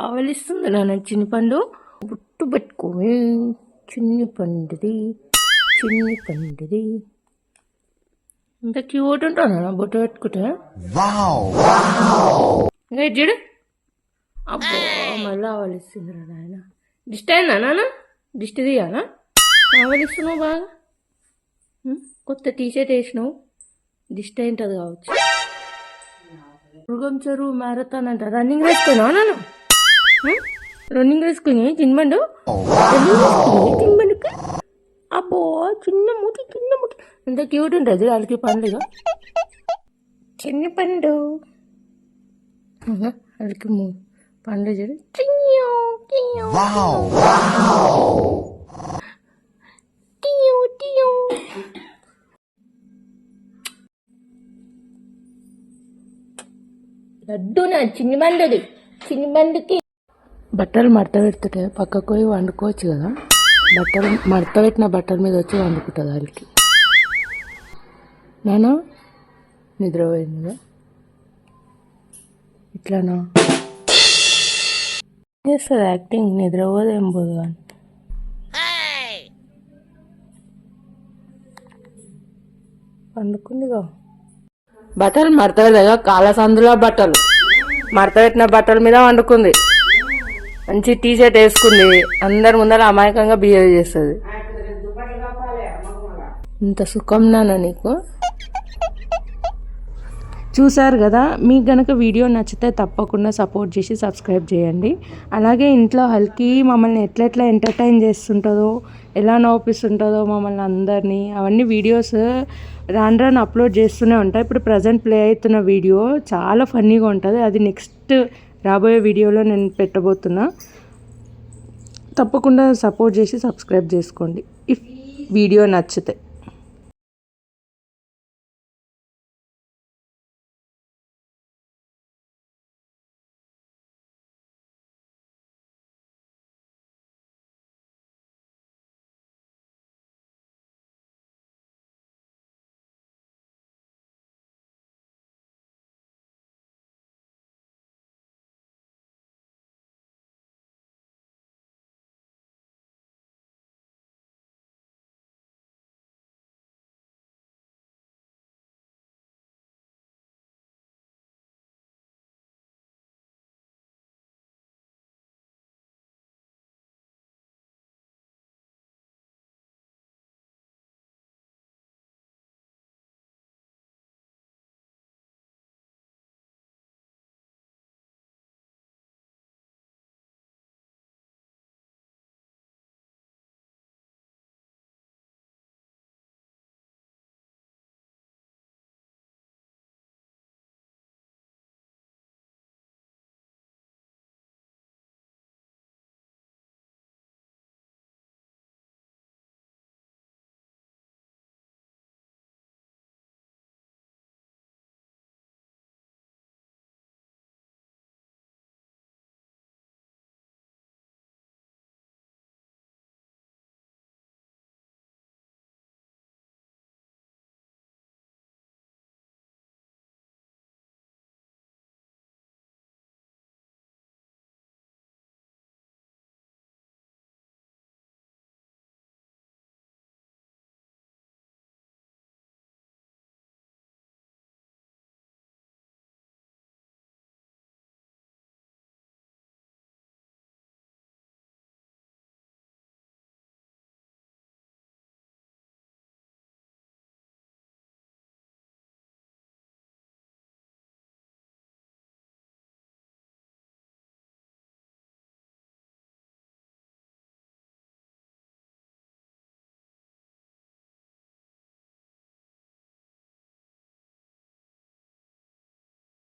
ఆవలిస్తుంది నాన్న చిన్ని పండు. బుట్టు పెట్టుకోమే చిన్ని పండుది ఇంత క్యూట్ ఉంటాను బొట్టు పెట్టుకుంటే. ఇంకా చూడు అబ్బో మళ్ళీ ఆవలిస్తుంది రా నాయన. దిష్టి అయిందా నాన్న? దిష్టి తీయాలా? ఆవలిస్తున్నావు బాగా. కొత్త టీషర్ట్ వేసినావు, దిష్టి అయింటుంది కావచ్చు. మృగం చెరువు మ్యారథాన్ అంట. రన్నింగ్ వేసుకున్నావు నాన్న? రన్నింగ్ వేసుకుని తినబండు తినబండుకి. అబ్బో చిన్న మూతి ఎంత క్యూట్ ఉంటుంది వాళ్ళకి పండుగ. చిన్ని పండు వాళ్ళకి పండు చూడు. లడ్డు నా చిన్ని బండుకి. బట్టలు మడత పెడుతుంటే పక్కకు పోయి వండుకోవచ్చు కదా. బట్టలు మడత పెట్టిన బట్టల మీద వచ్చి వండుకుంటుంది వాళ్ళకి. నానా నిద్రపోయింది ఇట్లానా చేస్తుంది యాక్టింగ్. నిద్రపోదు ఏం పోదు కానీ. వండుకుందిగా. బట్టలు మడత పెట్టగా కాళ్ళ సందులో బట్టలు మడత పెట్టిన బట్టల మీద వండుకుంది. మంచి టీషర్ట్ వేసుకుంది. అందరి ముందర అమాయకంగా బిహేవ్ చేస్తుంది. ఇంత సుఖం నాన్న నీకు. చూసారు కదా. మీకు గనక వీడియో నచ్చితే తప్పకుండా సపోర్ట్ చేసి సబ్స్క్రైబ్ చేయండి. అలాగే ఇంట్లో హల్కి మమ్మల్ని ఎట్లా ఎంటర్టైన్ చేస్తుంటుందో, ఎలా నవ్విస్తుంటుందో మమ్మల్ని అందరినీ, అవన్నీ వీడియోస్ రాను అప్లోడ్ చేస్తూనే ఉంటాయి. ఇప్పుడు ప్రజెంట్ ప్లే అవుతున్న వీడియో చాలా ఫన్నీగా ఉంటుంది. అది నెక్స్ట్ రాబోయే వీడియోలో నేను పెట్టబోతున్నా. తప్పకుండా సపోర్ట్ చేసి సబ్స్క్రైబ్ చేసుకోండి ఇఫ్ వీడియో నచ్చితే.